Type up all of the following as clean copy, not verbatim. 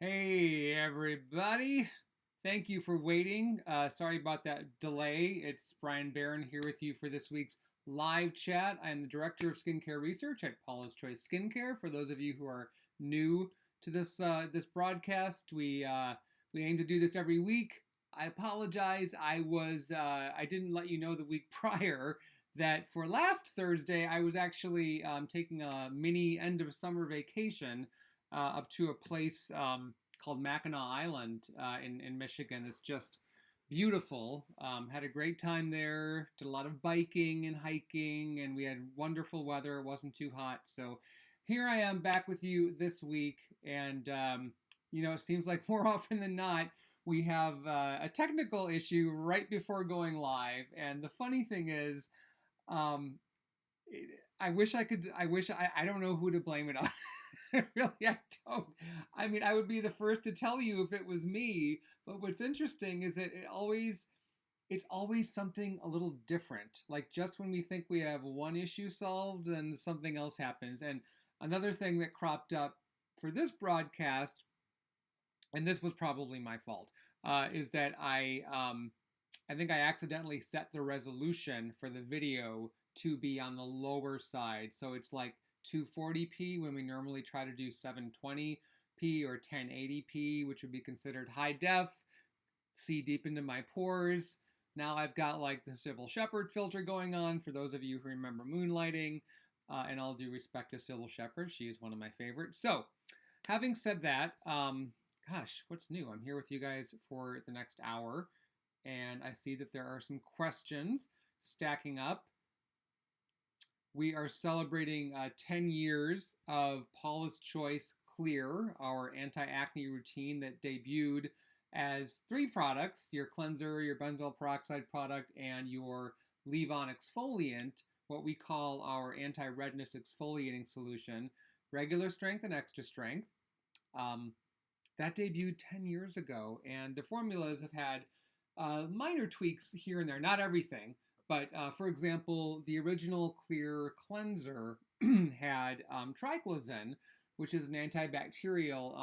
Hey, everybody. Thank you for waiting. Sorry about that delay. It's Brian Barron here with you for this week's live chat. I'm the Director of Skincare Research at Paula's Choice Skincare. For those of you who are new to this broadcast, we aim to do this every week. I apologize. I didn't let you know the week prior that for last Thursday I was actually taking a mini end of summer vacation up to a place called Mackinac Island in Michigan. It's just beautiful. Had a great time there. Did a lot of biking and hiking, and we had wonderful weather. It wasn't too hot. So here I am back with you this week. And, it seems like more often than not, we have a technical issue right before going live. And the funny thing is, um, I don't know who to blame it on. Really, I don't. I mean, I would be the first to tell you if it was me, but what's interesting is that it's always something a little different. Like just when we think we have one issue solved, then something else happens. And another thing that cropped up for this broadcast, and this was probably my fault, is that I think I accidentally set the resolution for the video to be on the lower side. So it's like 240p when we normally try to do 720p or 1080p, which would be considered high def. See deep into my pores. Now I've got like the Sybil Shepherd filter going on for those of you who remember Moonlighting. And all due respect to Sybil Shepherd, she is one of my favorites. So, having said that, gosh, what's new? I'm here with you guys for the next hour, and I see that there are some questions stacking up. We are celebrating 10 years of Paula's Choice Clear, our anti-acne routine that debuted as 3 products, your cleanser, your benzoyl peroxide product, and your leave-on exfoliant, what we call our anti-redness exfoliating solution, regular strength and extra strength. That debuted 10 years ago, and the formulas have had minor tweaks here and there, not everything. But for example, the original clear cleanser had triclosan, which is an antibacterial,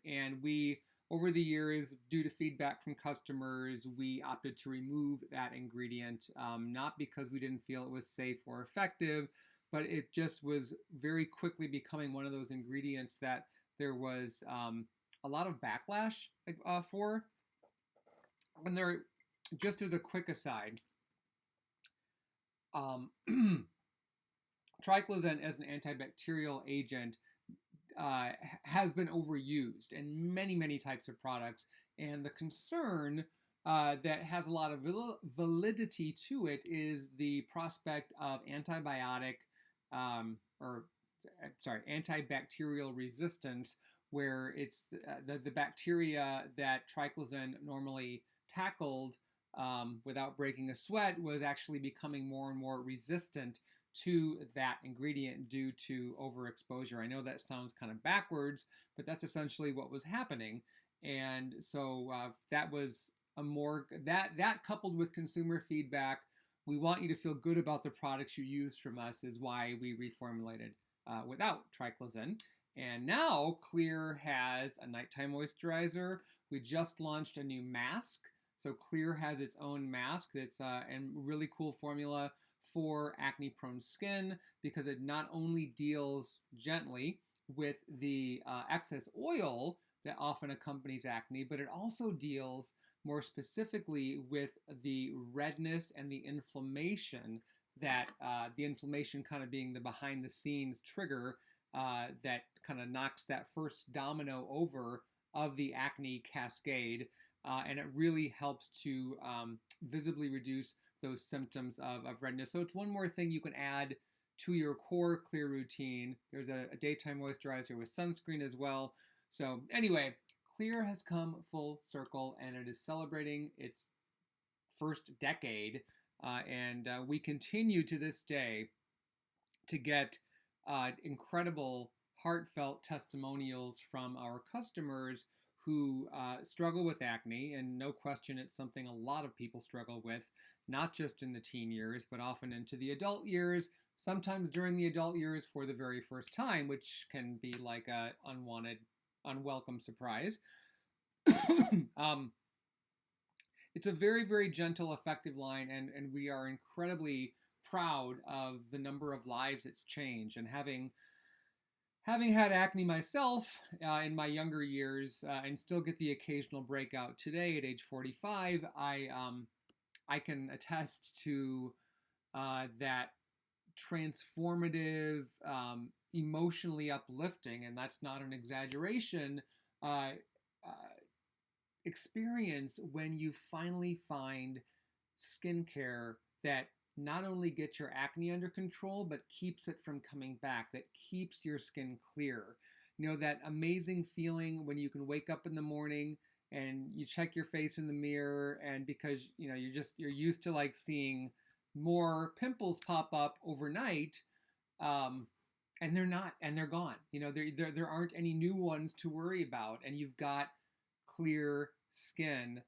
and we, over the years, due to feedback from customers, we opted to remove that ingredient, not because we didn't feel it was safe or effective, but it just was very quickly becoming one of those ingredients that there was a lot of backlash for. And there, just as a quick aside, triclosan as an antibacterial agent has been overused in many, many types of products. And the concern that has a lot of validity to it is the prospect of antibacterial resistance, where it's the bacteria that triclosan normally tackled without breaking a sweat was actually becoming more and more resistant to that ingredient due to overexposure. I know that sounds kind of backwards, but that's essentially what was happening. And so that was that coupled with consumer feedback, we want you to feel good about the products you use from us, is why we reformulated without triclosan. And now Clear has a nighttime moisturizer. We just launched a new mask. So Clear has its own mask that's a really cool formula for acne-prone skin, because it not only deals gently with the excess oil that often accompanies acne, but it also deals more specifically with the redness and the inflammation, that the inflammation kind of being the behind-the-scenes trigger that kind of knocks that first domino over of the acne cascade. And it really helps to visibly reduce those symptoms of redness. So it's one more thing you can add to your core Clear routine. There's a daytime moisturizer with sunscreen as well. So anyway, Clear has come full circle, and it is celebrating its first decade. And we continue to this day to get incredible, heartfelt testimonials from our customers who struggle with acne, and no question it's something a lot of people struggle with, not just in the teen years, but often into the adult years, sometimes during the adult years for the very first time, which can be like a unwanted unwelcome surprise. um, it's a very, very gentle, effective line, and we are incredibly proud of the number of lives it's changed. And having had acne myself in my younger years and still get the occasional breakout today at age 45, I can attest to that transformative, emotionally uplifting, and that's not an exaggeration, uh, uh, experience when you finally find skincare that not only gets your acne under control, but keeps it from coming back, that keeps your skin clear. You know, that amazing feeling when you can wake up in the morning and you check your face in the mirror, and because you know you're used to like seeing more pimples pop up overnight, um, and they're not, and they're gone. You know, there aren't any new ones to worry about, and you've got clear skin,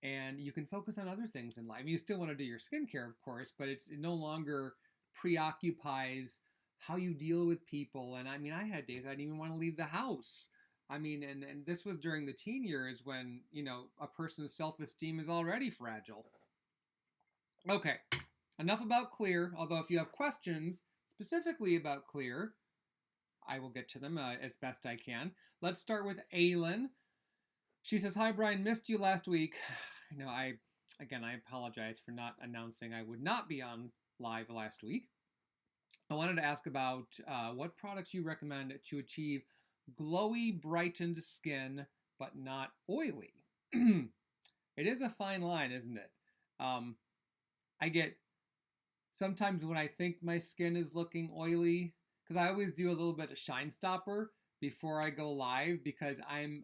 and you can focus on other things in life. You still want to do your skincare, of course, but it no longer preoccupies how you deal with people. And I mean, I had days I didn't even want to leave the house. I mean, and this was during the teen years when, you know, a person's self-esteem is already fragile. Okay, enough about clear, although if you have questions specifically about clear, I will get to them as best I can. Let's start with Aylin. She says, "Hi, Brian. Missed you last week. I know I apologize for not announcing I would not be on live last week. I wanted to ask about what products you recommend to achieve glowy, brightened skin, but not oily." It is a fine line, isn't it? I get sometimes when I think my skin is looking oily, because I always do a little bit of shine stopper before I go live, because I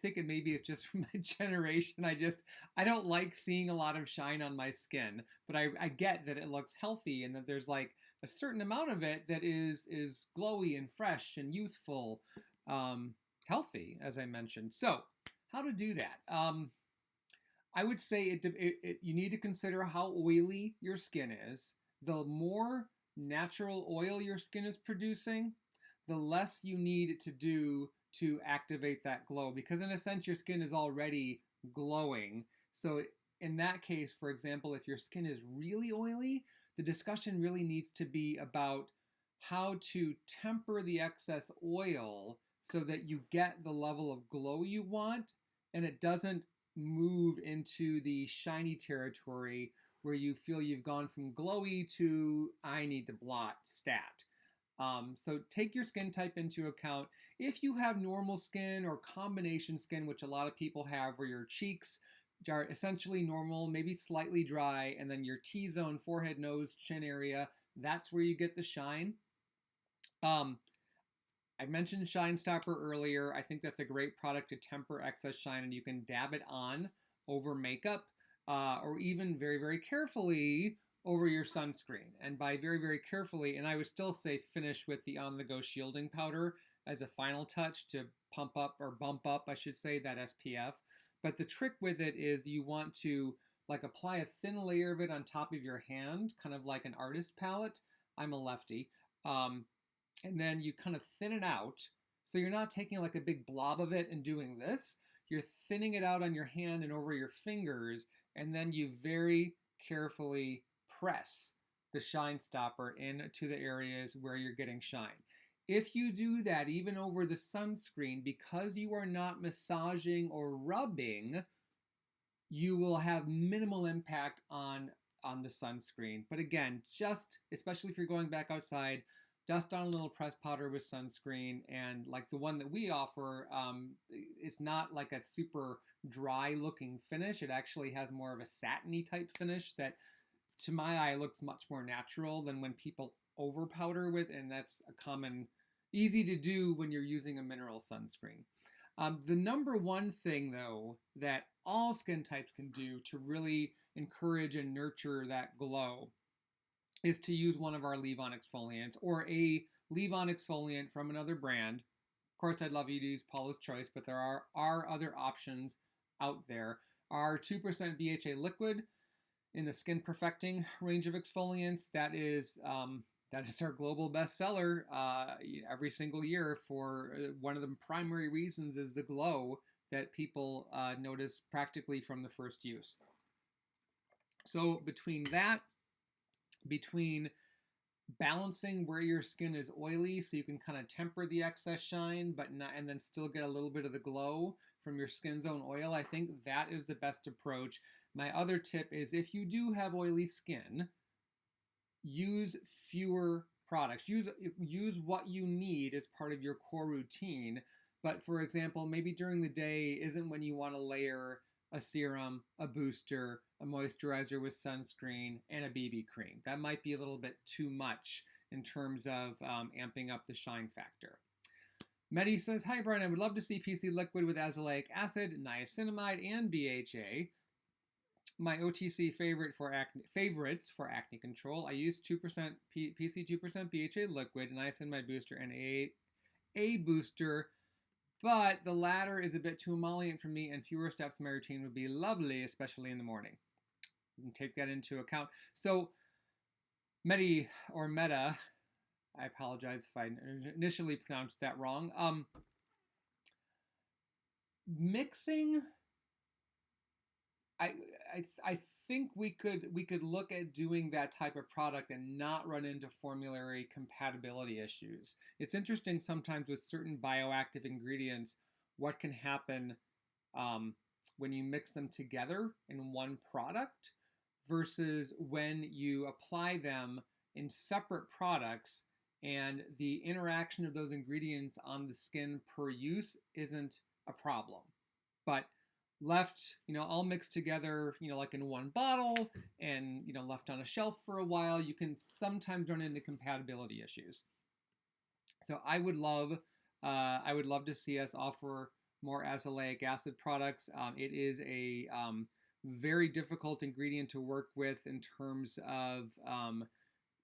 think it maybe it's just from my generation. I don't like seeing a lot of shine on my skin, but I get that it looks healthy and that there's like a certain amount of it that is glowy and fresh and youthful, healthy, as I mentioned. So how to do that? I would say you need to consider how oily your skin is. The more natural oil your skin is producing, the less you need to do to activate that glow, because in a sense your skin is already glowing. So in that case, for example, if your skin is really oily, the discussion really needs to be about how to temper the excess oil so that you get the level of glow you want, and it doesn't move into the shiny territory where you feel you've gone from glowy to I need to blot stat. So take your skin type into account. If you have normal skin or combination skin, which a lot of people have, where your cheeks are essentially normal, maybe slightly dry, and then your T-zone, forehead, nose, chin area, that's where you get the shine. I mentioned Shine Stopper earlier. I think that's a great product to temper excess shine, and you can dab it on over makeup, or even very, very carefully over your sunscreen. And by very, very carefully, and I would still say finish with the on-the-go shielding powder as a final touch to pump up, or bump up, I should say, that SPF. But the trick with it is you want to like apply a thin layer of it on top of your hand, kind of like an artist palette. I'm a lefty. And then you kind of thin it out. So you're not taking like a big blob of it and doing this. You're thinning it out on your hand and over your fingers, and then you very carefully press the shine stopper into the areas where you're getting shine. If you do that even over the sunscreen, because you are not massaging or rubbing, you will have minimal impact on the sunscreen. But again, just especially if you're going back outside, dust on a little pressed powder with sunscreen. And like the one that we offer, it's not like a super dry looking finish. It actually has more of a satiny type finish that to my eye looks much more natural than when people over powder with, and that's a common, easy to do when you're using a mineral sunscreen. The number one thing, though, that all skin types can do to really encourage and nurture that glow is to use one of our leave-on exfoliants, or a leave-on exfoliant from another brand. Of course, I'd love you to use Paula's Choice, but there are other options out there. Our 2% BHA liquid in the Skin Perfecting range of exfoliants, that is That is our global bestseller every single year for one of the primary reasons is the glow that people notice practically from the first use. So between that, between balancing where your skin is oily so you can kind of temper the excess shine but not, and then still get a little bit of the glow from your skin's own oil, I think that is the best approach. My other tip is if you do have oily skin, use fewer products. Use what you need as part of your core routine. But for example, maybe during the day isn't when you want to layer a serum, a booster, a moisturizer with sunscreen, and a BB cream. That might be a little bit too much in terms of amping up the shine factor. Medi says, hi Brian, I would love to see PC liquid with azelaic acid, niacinamide, and BHA. My OTC favorites for acne control. I use 2% PC, 2% BHA liquid, niacinamide booster, and a booster. But the latter is a bit too emollient for me, and fewer steps in my routine would be lovely, especially in the morning. You can take that into account. So, Medi or Meta, I apologize if I initially pronounced that wrong. Mixing, I think we could look at doing that type of product and not run into formulary compatibility issues. It's interesting sometimes with certain bioactive ingredients what can happen when you mix them together in one product versus when you apply them in separate products and the interaction of those ingredients on the skin per use isn't a problem. But left, all mixed together, like in one bottle and, left on a shelf for a while, you can sometimes run into compatibility issues. So I would love to see us offer more azelaic acid products. It is a very difficult ingredient to work with in terms of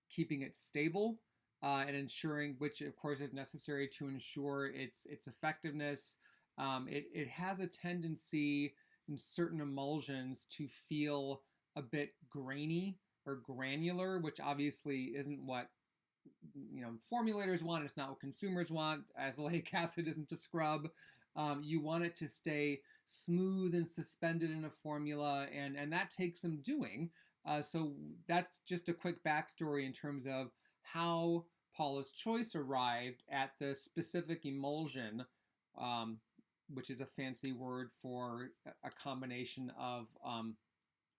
keeping it stable and ensuring, which of course is necessary to ensure its effectiveness. It has a tendency in certain emulsions to feel a bit grainy or granular, which obviously isn't what formulators want. It's not what consumers want. Azelaic acid isn't a scrub. You want it to stay smooth and suspended in a formula, and that takes some doing. So that's just a quick backstory in terms of how Paula's Choice arrived at the specific emulsion, which is a fancy word for a combination of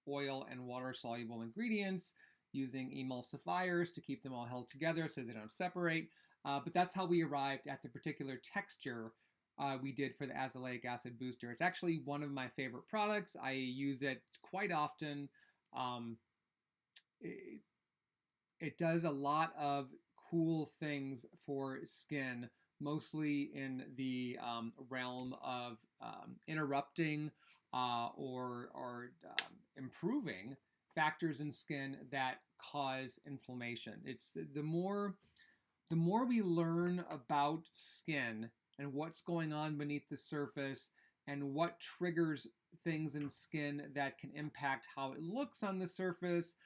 oil and water-soluble ingredients using emulsifiers to keep them all held together so they don't separate. But that's how we arrived at the particular texture we did for the azelaic acid booster. It's actually one of my favorite products. I use it quite often. It does a lot of cool things for skin, mostly in the realm of interrupting or improving factors in skin that cause inflammation. It's the more we learn about skin and what's going on beneath the surface and what triggers things in skin that can impact how it looks on the surface,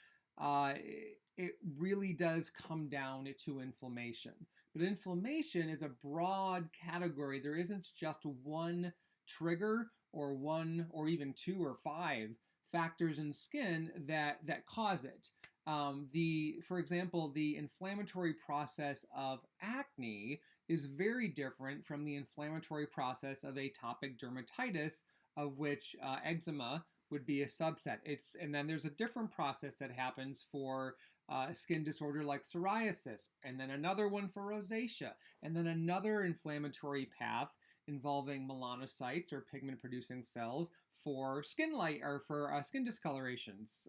it really does come down to inflammation. But inflammation is a broad category. There isn't just one trigger or one or even 2 or 5 factors in skin that cause it. For example, the inflammatory process of acne is very different from the inflammatory process of atopic dermatitis, of which eczema would be a subset. And then there's a different process that happens for a skin disorder like psoriasis, and then another one for rosacea, and then another inflammatory path involving melanocytes or pigment-producing cells for skin discolorations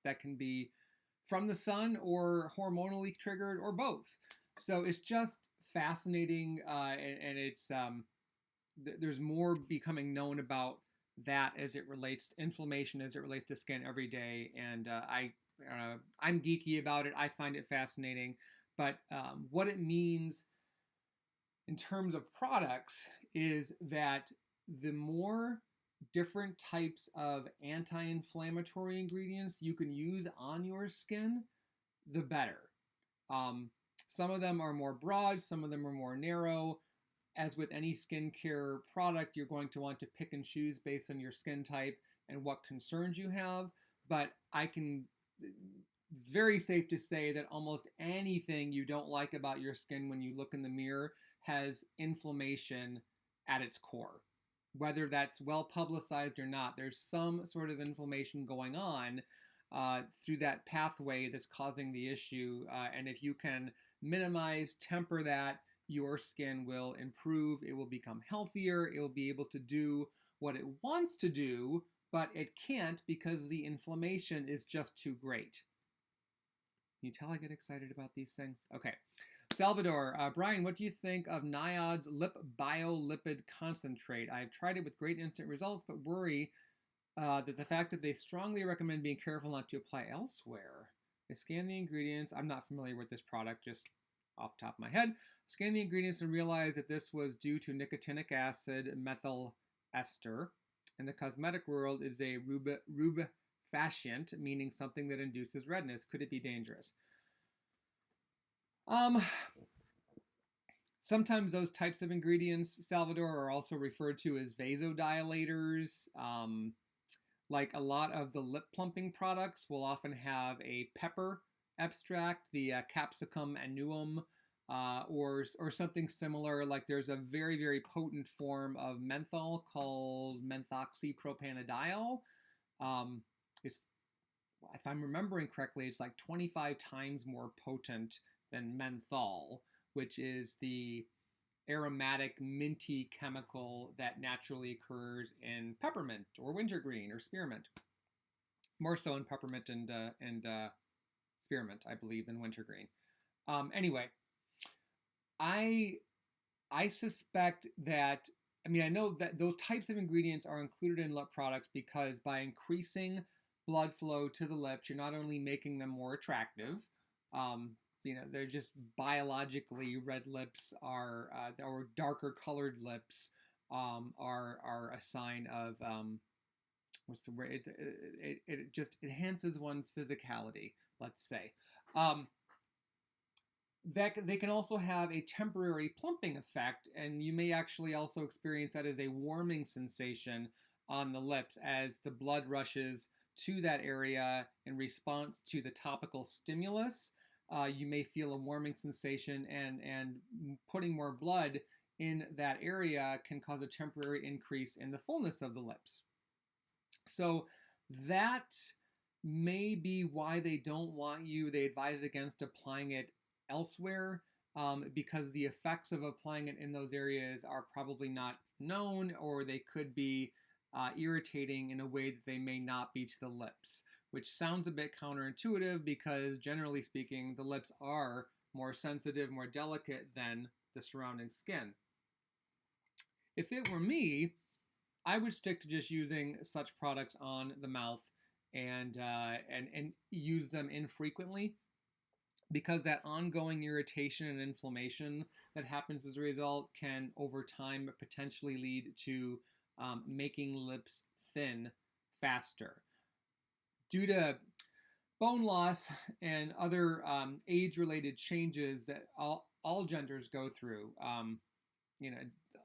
that can be from the sun or hormonally triggered or both. So it's just fascinating, and it's there's more becoming known about that as it relates to inflammation, as it relates to skin every day. And I'm geeky about it. I find it fascinating. But what it means in terms of products is that the more different types of anti-inflammatory ingredients you can use on your skin, the better. Some of them are more broad, some of them are more narrow. As with any skincare product, you're going to want to pick and choose based on your skin type and what concerns you have. But it's very safe to say that almost anything you don't like about your skin when you look in the mirror has inflammation at its core. Whether that's well publicized or not, there's some sort of inflammation going on through that pathway that's causing the issue. And if you can minimize, temper that, your skin will improve. It will become healthier. It will be able to do what it wants to do, but it can't because the inflammation is just too great. Can you tell I get excited about these things? Okay. Salvador, Bryan, what do you think of Niod's Lip Biolipid Concentrate? I've tried it with great instant results, but worry that the fact that they strongly recommend being careful not to apply elsewhere. I scanned the ingredients. I'm not familiar with this product, just off the top of my head. Scanned the ingredients and realized that this was due to nicotinic acid methyl ester. In the cosmetic world, is a rubefacient, meaning something that induces redness. Could it be dangerous? Sometimes those types of ingredients, Salvador, are also referred to as vasodilators. Like a lot of the lip plumping products will often have a pepper extract, the capsicum annuum, or something similar. Like there's a very, very potent form of menthol called methoxypropanediol. If I'm remembering correctly, it's like 25 times more potent than menthol, which is the aromatic minty chemical that naturally occurs in peppermint or wintergreen or spearmint. More so in peppermint and spearmint, I believe, than wintergreen. Anyway, I suspect that, I mean, I know that those types of ingredients are included in lip products because by increasing blood flow to the lips, you're not only making them more attractive, they're just biologically red lips are, or darker colored lips are a sign of, what's the word? It just enhances one's physicality, let's say. That they can also have a temporary plumping effect, and you may actually also experience that as a warming sensation on the lips as the blood rushes to that area in response to the topical stimulus. You may feel a warming sensation, and putting more blood in that area can cause a temporary increase in the fullness of the lips. So that may be why they don't want you, they advise against applying it elsewhere, because the effects of applying it in those areas are probably not known, or they could be irritating in a way that they may not be to the lips, which sounds a bit counterintuitive because generally speaking, the lips are more sensitive, more delicate than the surrounding skin. If it were me, I would stick to just using such products on the mouth and use them infrequently, because that ongoing irritation and inflammation that happens as a result can over time potentially lead to making lips thin faster. Due to bone loss and other age-related changes that all genders go through,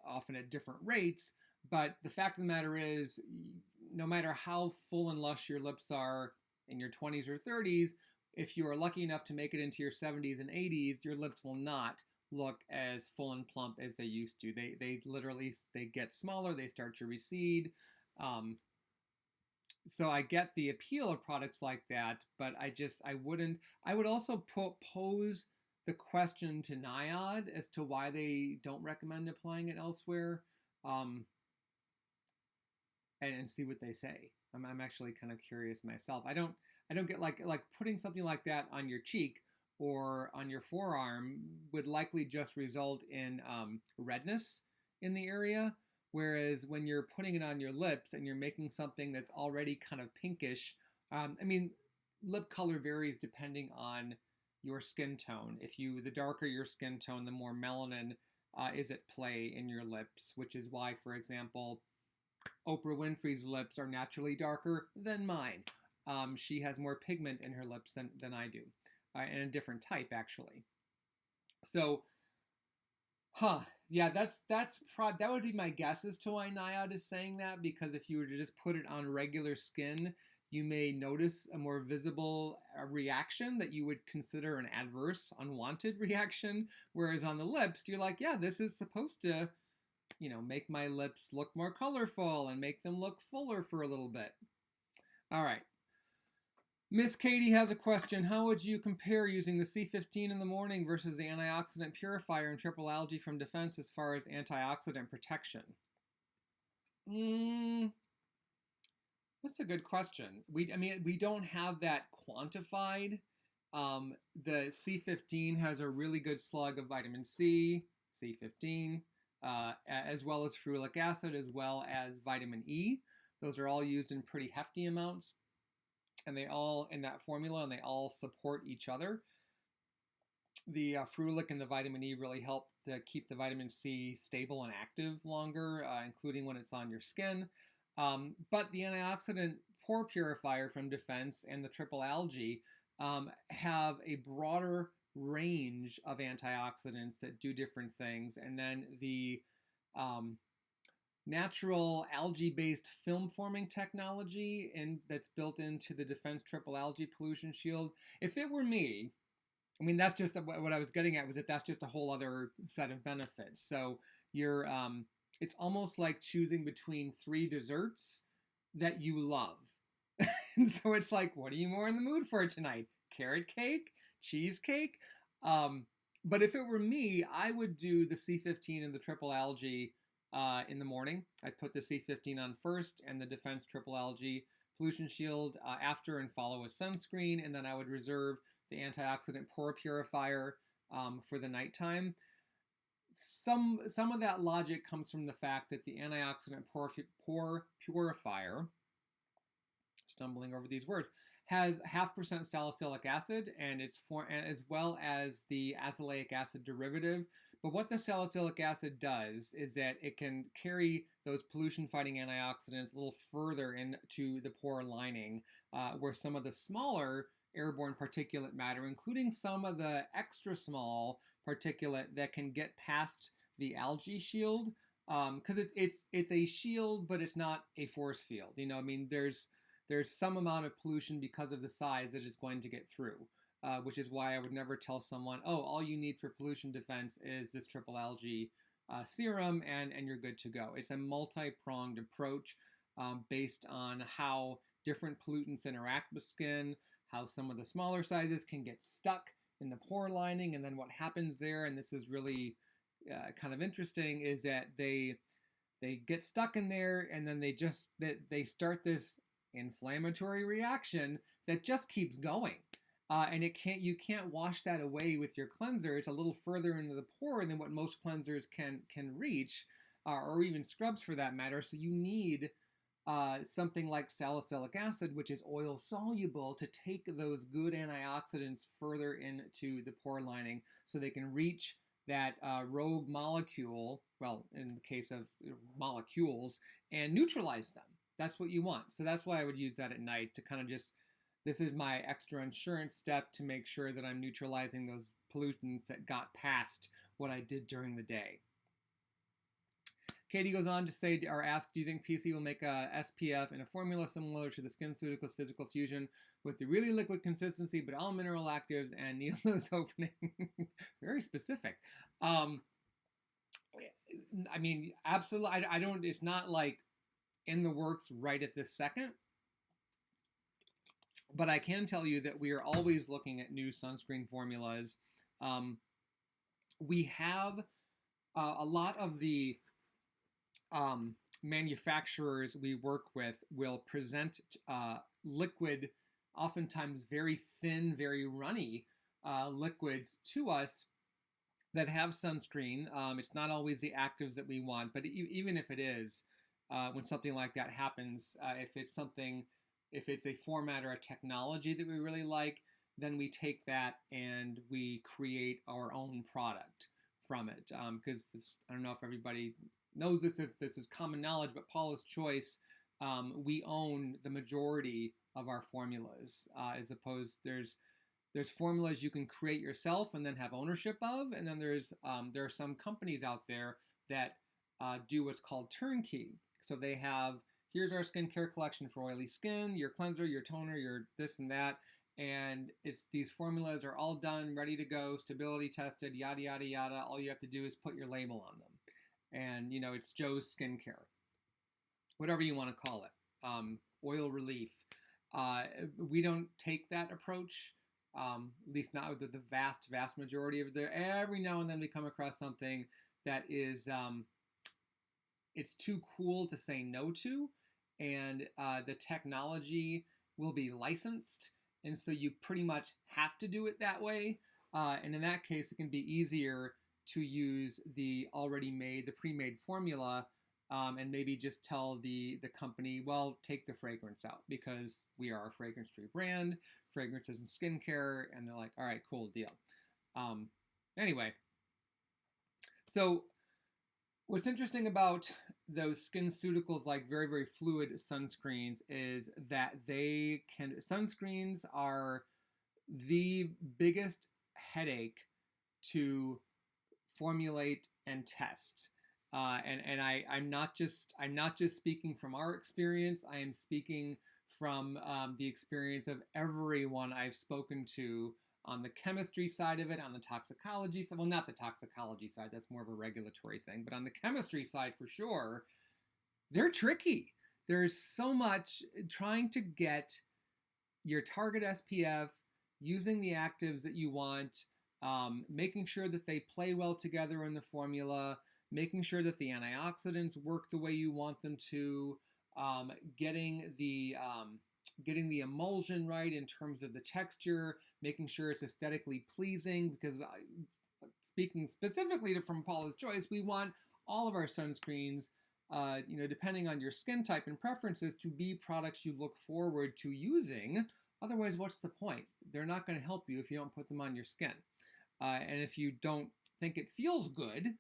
often at different rates, but the fact of the matter is, no matter how full and lush your lips are in your 20s or 30s, if you are lucky enough to make it into your 70s and 80s, your lips will not look as full and plump as they used to. They literally get smaller, they start to recede. So I get the appeal of products like that, but I would also pose the question to Niod as to why they don't recommend applying it elsewhere, and see what they say. I'm actually kind of curious myself. I don't get like putting something like that on your cheek or on your forearm would likely just result in redness in the area. Whereas when you're putting it on your lips and you're making something that's already kind of pinkish, lip color varies depending on your skin tone. The darker your skin tone, the more melanin is at play in your lips, which is why, for example, Oprah Winfrey's lips are naturally darker than mine. She has more pigment in her lips than I do. and a different type actually. So, yeah, that would be my guess as to why NIOD is saying that, because if you were to just put it on regular skin, you may notice a more visible reaction that you would consider an adverse, unwanted reaction. Whereas on the lips, you're like, yeah, this is supposed to, make my lips look more colorful and make them look fuller for a little bit. All right. Miss Katie has a question. How would you compare using the C15 in the morning versus the antioxidant purifier and triple algae from Defense as far as antioxidant protection? That's a good question. We don't have that quantified. The C15 has a really good slug of vitamin C, C15, as well as ferulic acid, as well as vitamin E. Those are all used in pretty hefty amounts, and they all in that formula, and they all support each other. The ferulic and the vitamin E really help to keep the vitamin C stable and active longer, including when it's on your skin. But the antioxidant pore purifier from Defense and the triple algae have a broader range of antioxidants that do different things. And then the natural algae-based film forming technology that's built into the Defense triple algae pollution shield. If it were me, that's just what I was getting at, was that that's just a whole other set of benefits. So you're it's almost like choosing between 3 desserts that you love. And so it's like, what are you more in the mood for tonight? Carrot cake? Cheesecake? But if it were me, I would do the C15 and the triple algae in the morning. I'd put the C15 on first and the Defense triple algae pollution shield after, and follow with sunscreen. And then I would reserve the antioxidant pore purifier for the nighttime. Some of that logic comes from the fact that the antioxidant pore purifier, stumbling over these words, has 0.5% salicylic acid, and as well as the azelaic acid derivative. But what the salicylic acid does is that it can carry those pollution-fighting antioxidants a little further into the pore lining, where some of the smaller airborne particulate matter, including some of the extra small particulate that can get past the algae shield, because it's a shield, but it's not a force field. There's some amount of pollution because of the size that is going to get through, which is why I would never tell someone, oh, all you need for pollution defense is this triple algae serum, and you're good to go. It's a multi-pronged approach based on how different pollutants interact with skin, how some of the smaller sizes can get stuck in the pore lining, and then what happens there, and this is really kind of interesting, is that they get stuck in there, and then they start this inflammatory reaction that just keeps going, and you can't wash that away with your cleanser. It's a little further into the pore than what most cleansers can reach, or even scrubs for that matter. So you need something like salicylic acid, which is oil soluble, to take those good antioxidants further into the pore lining so they can reach that rogue molecule, well, in the case of molecules, and neutralize them. That's what you want. So that's why I would use that at night, to kind of this is my extra insurance step to make sure that I'm neutralizing those pollutants that got past what I did during the day. Katie goes on to say, or ask, do you think PC will make a SPF in a formula similar to the SkinCeuticals Physical Fusion with the really liquid consistency, but all mineral actives and needleless opening? Very specific. Absolutely. I don't, it's not like in the works right at this second, but I can tell you that we are always looking at new sunscreen formulas. We have a lot of the manufacturers we work with will present liquid, oftentimes very thin, very runny liquids to us that have sunscreen. It's not always the actives that we want, but even if it is, when something like that happens, if it's a format or a technology that we really like, then we take that and we create our own product from it. Because I don't know if everybody knows this, if this is common knowledge, but Paula's Choice, we own the majority of our formulas, as opposed, there's there's formulas you can create yourself and then have ownership of, and then there are some companies out there that do what's called turnkey. So they have, here's our skincare collection for oily skin, your cleanser, your toner, your this and that, and it's these formulas are all done, ready to go, stability tested, yada yada yada. All you have to do is put your label on them, and it's Joe's Skincare, whatever you want to call it, oil relief. We don't take that approach. At least not with the vast majority of it. Every now and then we come across something that is it's too cool to say no to, and the technology will be licensed, and so you pretty much have to do it that way. And in that case, it can be easier to use the pre-made formula, and maybe just tell the company, well, take the fragrance out because we are a fragrance-free brand. Fragrance isn't skincare, and they're like, all right, cool deal. Anyway, so what's interesting about those SkinCeuticals, like very, very fluid sunscreens, is that sunscreens are the biggest headache to formulate and test. I'm not just speaking from our experience. I am speaking from the experience of everyone I've spoken to on the chemistry side of it, on the toxicology side. Well, not the toxicology side, that's more of a regulatory thing, but on the chemistry side for sure, they're tricky. There's so much trying to get your target SPF, using the actives that you want, making sure that they play well together in the formula, making sure that the antioxidants work the way you want them to, getting the emulsion right in terms of the texture, making sure it's aesthetically pleasing, because speaking specifically from Paula's Choice, we want all of our sunscreens, depending on your skin type and preferences, to be products you look forward to using. Otherwise, what's the point? They're not going to help you if you don't put them on your skin. And if you don't think it feels good,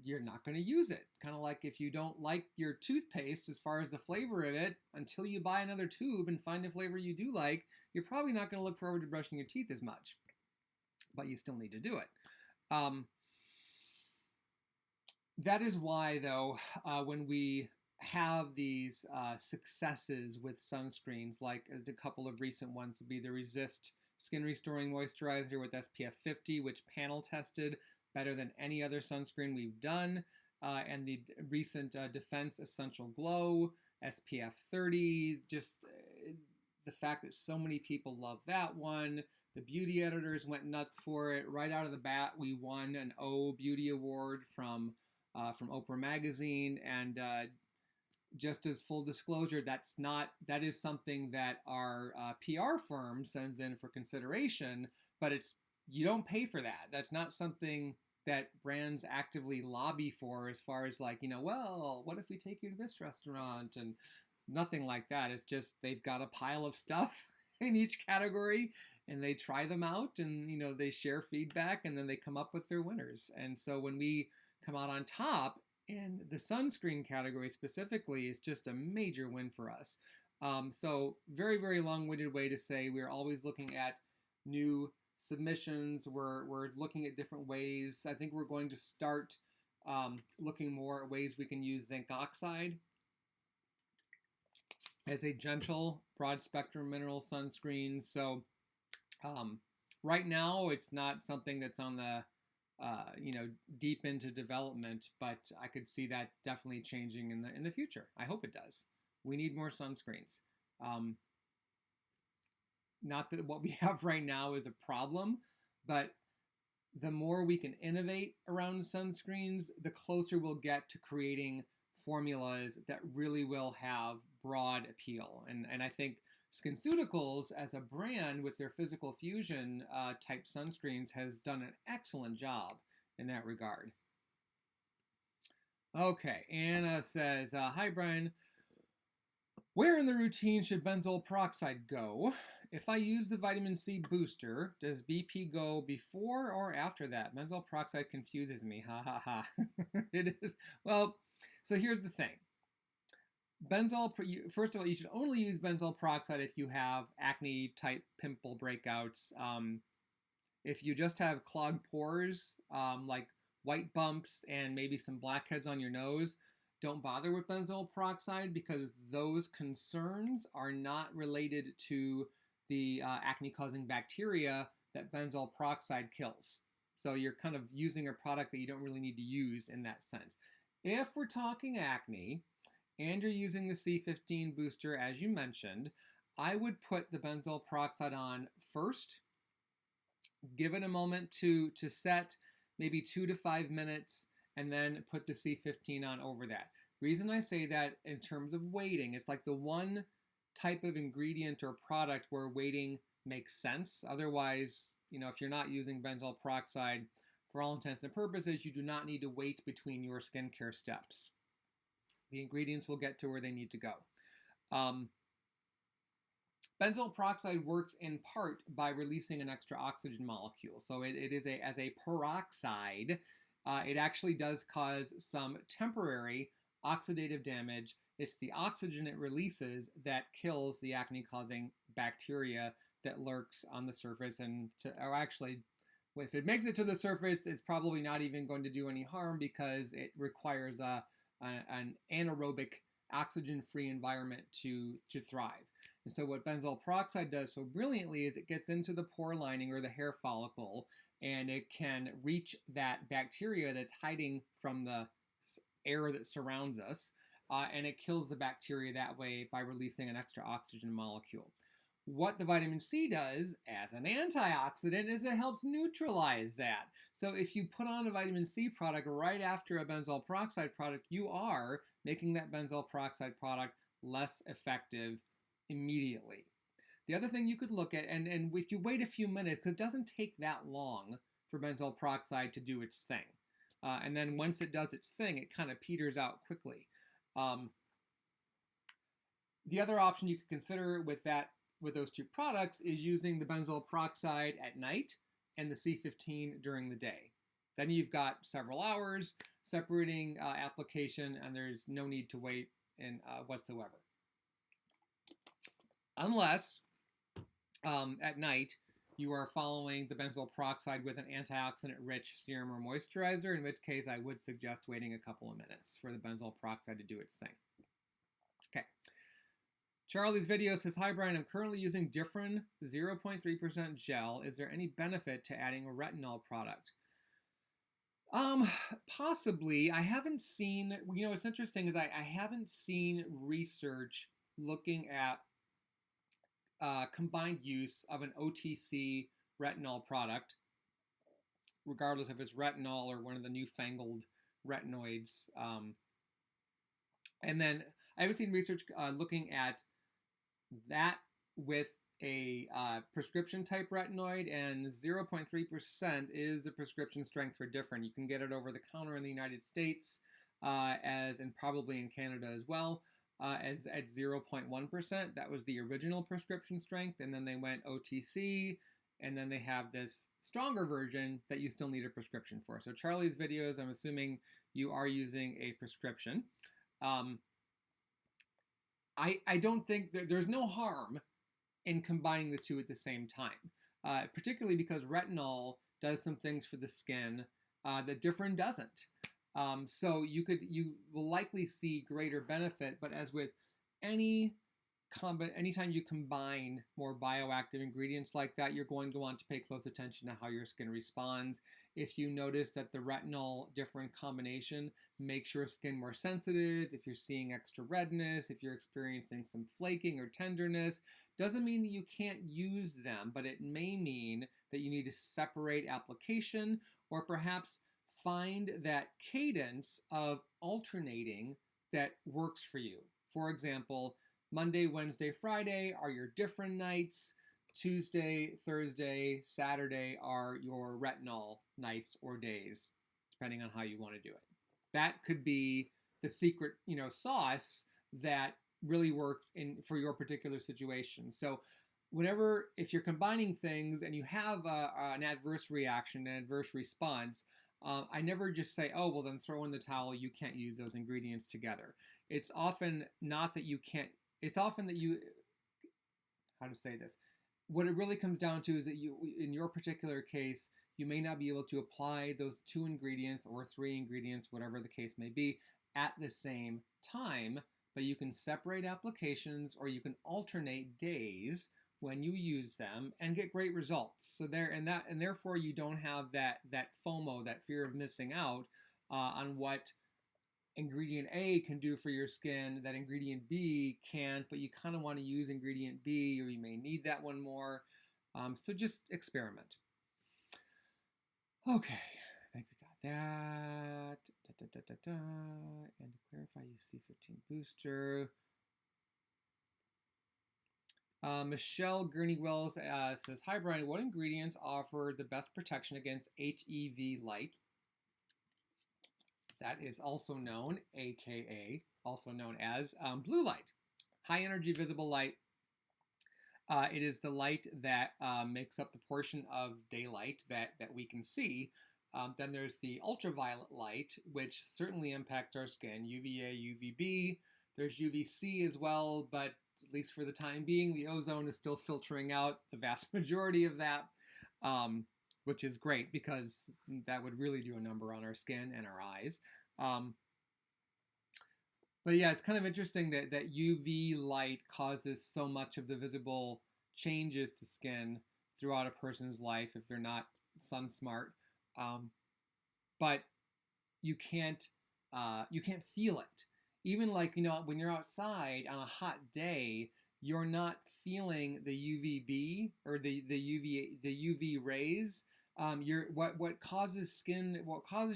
you're not going to use it. Kind of like if you don't like your toothpaste as far as the flavor of it, until you buy another tube and find a flavor you do like, you're probably not going to look forward to brushing your teeth as much. But you still need to do it. That is why, though, when we have these successes with sunscreens, like a couple of recent ones would be the Resist Skin Restoring Moisturizer with SPF 50, which panel tested better than any other sunscreen we've done, and the recent Defense Essential Glow SPF 30. Just the fact that so many people love that one. The beauty editors went nuts for it. Right out of the bat, we won an O Beauty Award from Oprah Magazine, and just as full disclosure, that is something that our PR firm sends in for consideration, but you don't pay for that. That's not something that brands actively lobby for, as far as like, well, what if we take you to this restaurant, and nothing like that. It's just they've got a pile of stuff in each category, and they try them out, and they share feedback, and then they come up with their winners. And so when we come out on top in the sunscreen category specifically, is just a major win for us. So very, very long-winded way to say we're always looking at new submissions. We're looking at different ways. I think we're going to start looking more at ways we can use zinc oxide as a gentle, broad-spectrum mineral sunscreen. So right now, it's not something that's on the deep into development, but I could see that definitely changing in the future. I hope it does. We need more sunscreens. Not that what we have right now is a problem, but the more we can innovate around sunscreens, the closer we'll get to creating formulas that really will have broad appeal. And I think SkinCeuticals as a brand with their physical fusion type sunscreens has done an excellent job in that regard. Okay, Anna says, hi Brian, where in the routine should benzoyl peroxide go? If I use the vitamin C booster, does BP go before or after that? Benzoyl peroxide confuses me, ha ha ha. It is, well, so here's the thing. First of all, you should only use benzoyl peroxide if you have acne-type pimple breakouts. If you just have clogged pores, like white bumps and maybe some blackheads on your nose, don't bother with benzoyl peroxide because those concerns are not related to the acne-causing bacteria that benzoyl peroxide kills. So you're kind of using a product that you don't really need to use in that sense. If we're talking acne, and you're using the C15 booster as you mentioned, I would put the benzoyl peroxide on first, give it a moment to set, maybe 2 to 5 minutes, and then put the C15 on over that. Reason I say that in terms of weighting, it's like the one type of ingredient or product where weighting makes sense. Otherwise, if you're not using benzoyl peroxide, for all intents and purposes, you do not need to wait between your skincare steps. The ingredients will get to where they need to go. Benzoyl peroxide works in part by releasing an extra oxygen molecule. So it is as a peroxide, it actually does cause some temporary oxidative damage. It's the oxygen it releases that kills the acne-causing bacteria that lurks on the surface. Or actually, if it makes it to the surface, it's probably not even going to do any harm because it requires an anaerobic oxygen-free environment to thrive. And so what benzoyl peroxide does so brilliantly is it gets into the pore lining or the hair follicle, and it can reach that bacteria that's hiding from the air that surrounds us, and it kills the bacteria that way by releasing an extra oxygen molecule. What the vitamin C does as an antioxidant is it helps neutralize that. So if you put on a vitamin C product right after a benzoyl peroxide product, you are making that benzoyl peroxide product less effective immediately. The other thing you could look at, and if you wait a few minutes, because it doesn't take that long for benzoyl peroxide to do its thing. And then once it does its thing, it kind of peters out quickly. The other option you could consider with those two products is using the benzoyl peroxide at night and the C15 during the day. Then you've got several hours separating application, and there's no need to wait whatsoever. Unless at night you are following the benzoyl peroxide with an antioxidant-rich serum or moisturizer, in which case I would suggest waiting a couple of minutes for the benzoyl peroxide to do its thing. Okay. Charlie's video says, "Hi Brian, I'm currently using different 0.3% gel. Is there any benefit to adding a retinol product?" Possibly. I haven't seen, what's interesting is I haven't seen research looking at combined use of an OTC retinol product, regardless if it's retinol or one of the newfangled retinoids. And then I haven't seen research looking at that with a prescription type retinoid, and 0.3% is the prescription strength for different. You can get it over the counter in the United States, and probably in Canada as well, as at 0.1%. That was the original prescription strength, and then they went OTC, and then they have this stronger version that you still need a prescription for. So Charlie's videos, I'm assuming you are using a prescription. I don't think there's no harm in combining the two at the same time, particularly because retinol does some things for the skin that different doesn't. So you will likely see greater benefit, but as with anytime you combine more bioactive ingredients like that, you're going to want to pay close attention to how your skin responds. If you notice that the retinol different combination makes your skin more sensitive, if you're seeing extra redness, if you're experiencing some flaking or tenderness, doesn't mean that you can't use them, but it may mean that you need to separate application or perhaps find that cadence of alternating that works for you. For example, Monday, Wednesday, Friday are your different nights. Tuesday, Thursday, Saturday are your retinol nights or days, depending on how you want to do it. That could be the secret, sauce that really works for your particular situation. So if you're combining things and you have an adverse reaction, an adverse response, I never just say, oh, well, then throw in the towel. You can't use those ingredients together. It's often not that you can't, it's often that you, how to say this? What it really comes down to is that you, in your particular case, you may not be able to apply those 2 ingredients or 3 ingredients, whatever the case may be, at the same time, but you can separate applications or you can alternate days when you use them and get great results. So there and therefore you don't have that FOMO, that fear of missing out on what ingredient A can do for your skin that ingredient B can't, but you kind of want to use ingredient B, or you may need that one more. So just experiment. Okay, I think we got that. And to clarify, UC15 booster. Michelle Gurney Wells says, "Hi Brian, what ingredients offer the best protection against HEV light?" That is also known, aka, also known as blue light, high energy visible light. It is the light that makes up the portion of daylight that we can see. Then there's the ultraviolet light, which certainly impacts our skin, UVA, UVB. There's UVC as well, but at least for the time being, the ozone is still filtering out the vast majority of that, which is great because that would really do a number on our skin and our eyes. But yeah, it's kind of interesting that UV light causes so much of the visible changes to skin throughout a person's life if they're not sun smart. But you can't feel it. Even like, when you're outside on a hot day, you're not feeling the UVB or the UV rays. What causes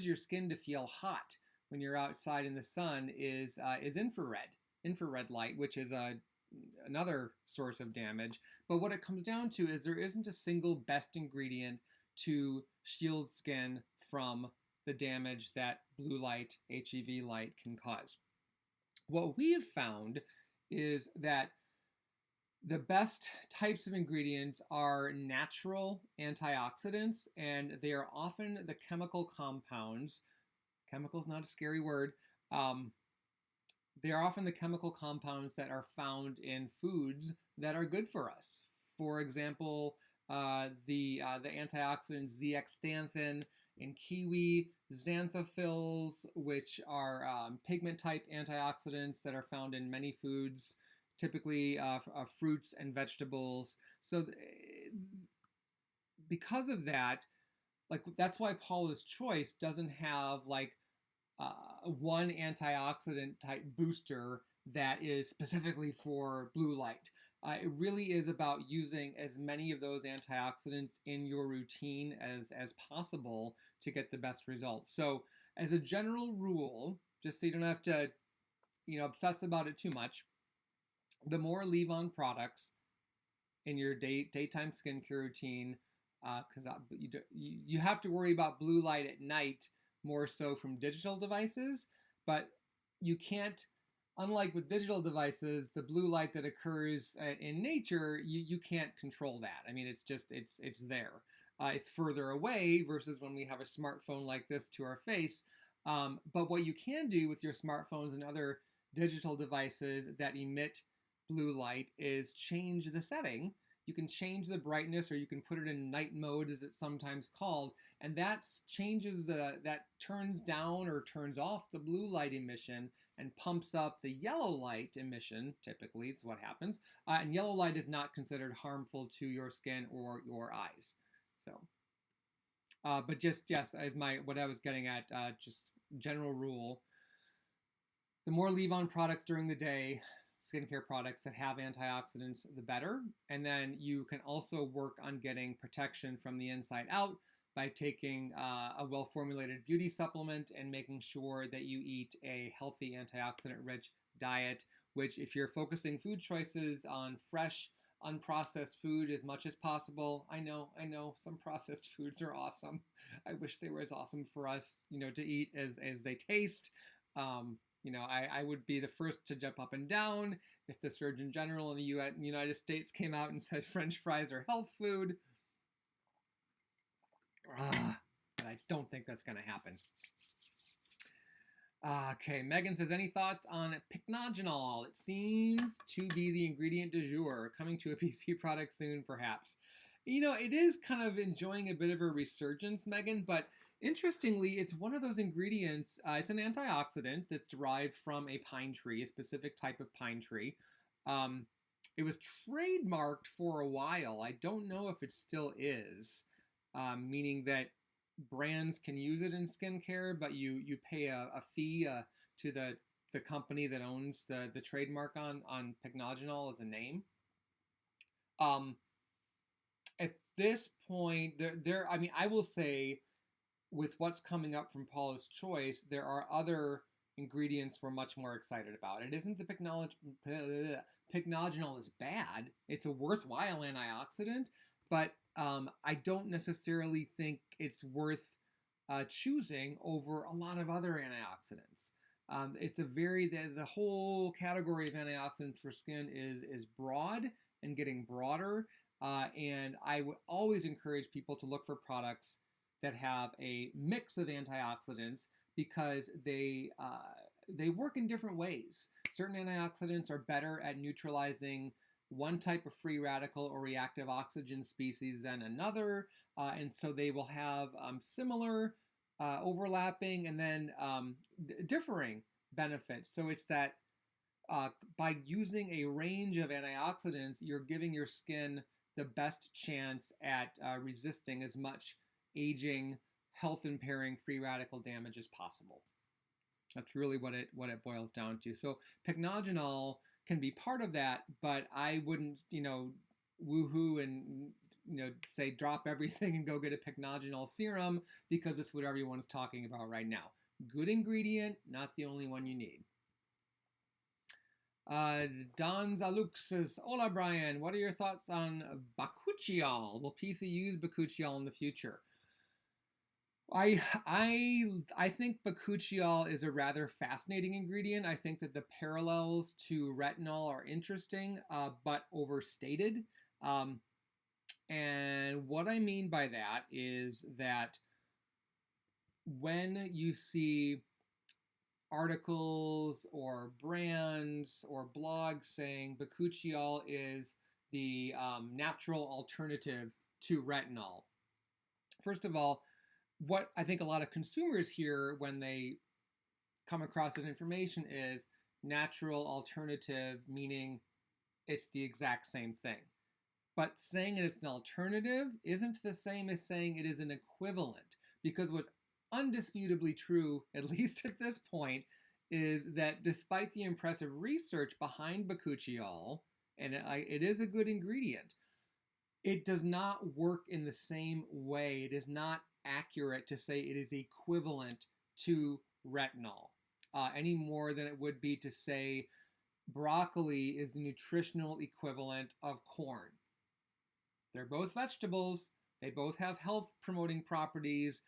your skin to feel hot when you're outside in the sun is infrared light, which is another source of damage. But what it comes down to is there isn't a single best ingredient to shield skin from the damage that blue light, HEV light can cause. What we have found is that the best types of ingredients are natural antioxidants, and they are often the chemical compounds. Chemical is not a scary word. They are often the chemical compounds that are found in foods that are good for us. For example, the antioxidants zeaxanthin in kiwi, xanthophylls, which are pigment-type antioxidants that are found in many foods, typically fruits and vegetables. So because of that, that's why Paula's Choice doesn't have one antioxidant type booster that is specifically for blue light. It really is about using as many of those antioxidants in your routine as possible to get the best results. So as a general rule, just so you don't have to obsess about it too much, the more leave-on products in your daytime skincare routine, because you have to worry about blue light at night more so from digital devices, but you can't, unlike with digital devices, the blue light that occurs in nature, you can't control that. I mean, it's there. It's further away versus when we have a smartphone like this to our face. But what you can do with your smartphones and other digital devices that emit blue light is change the setting. You can change the brightness, or you can put it in night mode, as it's sometimes called, and that turns down or turns off the blue light emission and pumps up the yellow light emission. Typically, it's what happens. And yellow light is not considered harmful to your skin or your eyes. So, but just yes, as what I was getting at, just general rule. The more leave-on products during the day, skincare products that have antioxidants, the better. And then you can also work on getting protection from the inside out by taking a well-formulated beauty supplement and making sure that you eat a healthy antioxidant-rich diet, which, if you're focusing food choices on fresh, unprocessed food as much as possible. I know some processed foods are awesome. I wish they were as awesome for us, to eat as they taste. I would be the first to jump up and down if the Surgeon General in the United States came out and said French fries are health food. But Don't think that's going to happen. Okay, Megan says, any thoughts on Pycnogenol? It seems to be the ingredient du jour, coming to a PC product soon, perhaps. You know, it is kind of enjoying a bit of a resurgence, Megan, but interestingly, it's one of those ingredients, it's an antioxidant that's derived from a pine tree, a specific type of pine tree. It was trademarked for a while. I don't know if it still is, meaning that brands can use it in skincare, but you pay a fee to the company that owns the trademark on Pycnogenol as a name. At this point, I mean, I will say, with what's coming up from Paula's Choice, there are other ingredients we're much more excited about. It isn't the Pycnogenol is bad. It's a worthwhile antioxidant, but I don't necessarily think it's worth choosing over a lot of other antioxidants. It's a the whole category of antioxidants for skin is broad and getting broader, and I would always encourage people to look for products that have a mix of antioxidants because they work in different ways. Certain antioxidants are better at neutralizing one type of free radical or reactive oxygen species than another, and so they will have similar, overlapping, and then differing benefits. So it's that by using a range of antioxidants, you're giving your skin the best chance at resisting as much aging, health-impairing free radical damage as possible. That's really what it boils down to. So Pycnogenol can be part of that, but I wouldn't, woohoo and say drop everything and go get a Pycnogenol serum because it's what everyone's talking about right now. Good ingredient, not the only one you need. Don Zaluk says, "Hola, Brian. What are your thoughts on Bakuchiol? Will PC use Bakuchiol in the future?" I think Bakuchiol is a rather fascinating ingredient. I think that the parallels to retinol are interesting, but overstated. And what I mean by that is that when you see articles or brands or blogs saying Bakuchiol is the natural alternative to retinol, first of all, what I think a lot of consumers hear when they come across that information is natural alternative, meaning it's the exact same thing. But saying it's an alternative isn't the same as saying it is an equivalent, because what's undisputably true, at least at this point, is that despite the impressive research behind Bakuchiol, and it is a good ingredient, it does not work in the same way. It is not accurate to say it is equivalent to retinol any more than it would be to say broccoli is the nutritional equivalent of corn. They're both vegetables. They both have health promoting properties,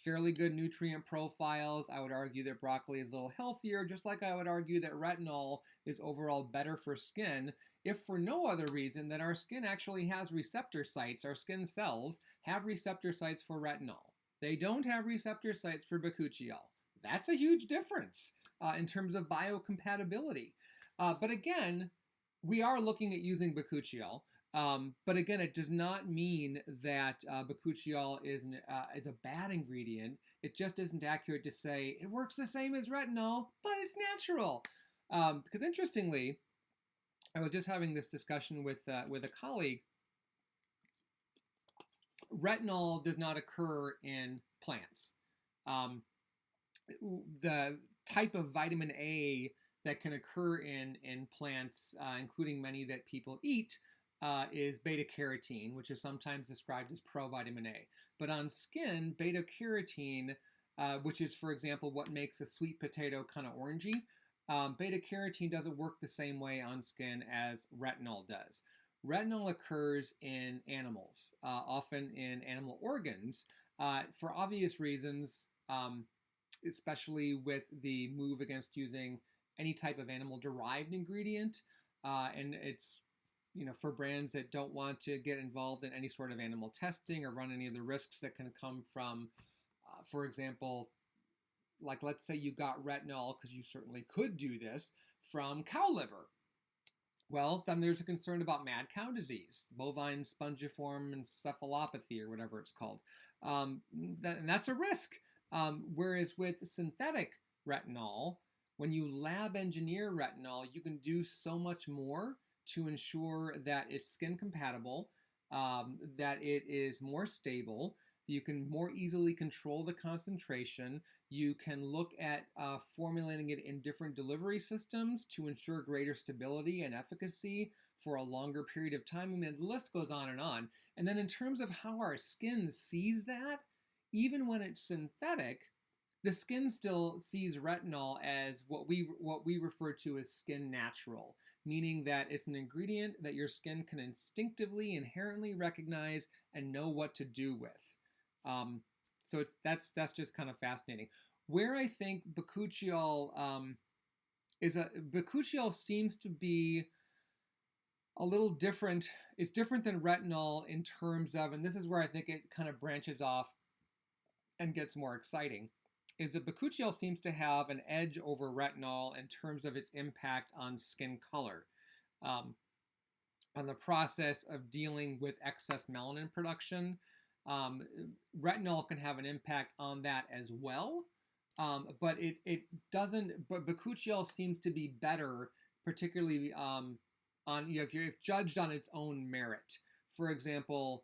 fairly good nutrient profiles. I would argue that broccoli is a little healthier, just like I would argue that retinol is overall better for skin, if for no other reason than our skin actually has receptor sites. Our skin cells have receptor sites for retinol. They don't have receptor sites for Bakuchiol. That's a huge difference in terms of biocompatibility. But again, we are looking at using Bakuchiol. But again, it does not mean that Bakuchiol is a bad ingredient. It just isn't accurate to say it works the same as retinol, but it's natural. Because interestingly, I was just having this discussion with a colleague. Retinol does not occur in plants. The type of vitamin A that can occur in plants, including many that people eat, is beta-carotene, which is sometimes described as provitamin A. But on skin, beta-carotene, which is, for example, what makes a sweet potato kind of orangey, beta-carotene doesn't work the same way on skin as retinol does. Retinol occurs in animals, often in animal organs, for obvious reasons, especially with the move against using any type of animal-derived ingredient, and it's for brands that don't want to get involved in any sort of animal testing or run any of the risks that can come from for example, like let's say you got retinol, because you certainly could do this, from cow liver. Well, then there's a concern about mad cow disease, bovine spongiform encephalopathy, or whatever it's called. And that's a risk. Whereas with synthetic retinol, when you lab engineer retinol, you can do so much more to ensure that it's skin compatible, that it is more stable. You can more easily control the concentration. You can look at formulating it in different delivery systems to ensure greater stability and efficacy for a longer period of time. I mean, the list goes on and on. And then in terms of how our skin sees that, even when it's synthetic, the skin still sees retinol as what we refer to as skin natural, meaning that it's an ingredient that your skin can instinctively, inherently recognize and know what to do with. So that's just kind of fascinating. Where I think Bakuchiol Bakuchiol seems to be a little different. It's different than retinol in terms of, and this is where I think it kind of branches off and gets more exciting, is that Bakuchiol seems to have an edge over retinol in terms of its impact on skin color, on the process of dealing with excess melanin production. Retinol can have an impact on that as well, but it doesn't. But Bakuchiol seems to be better, particularly on if judged on its own merit. For example,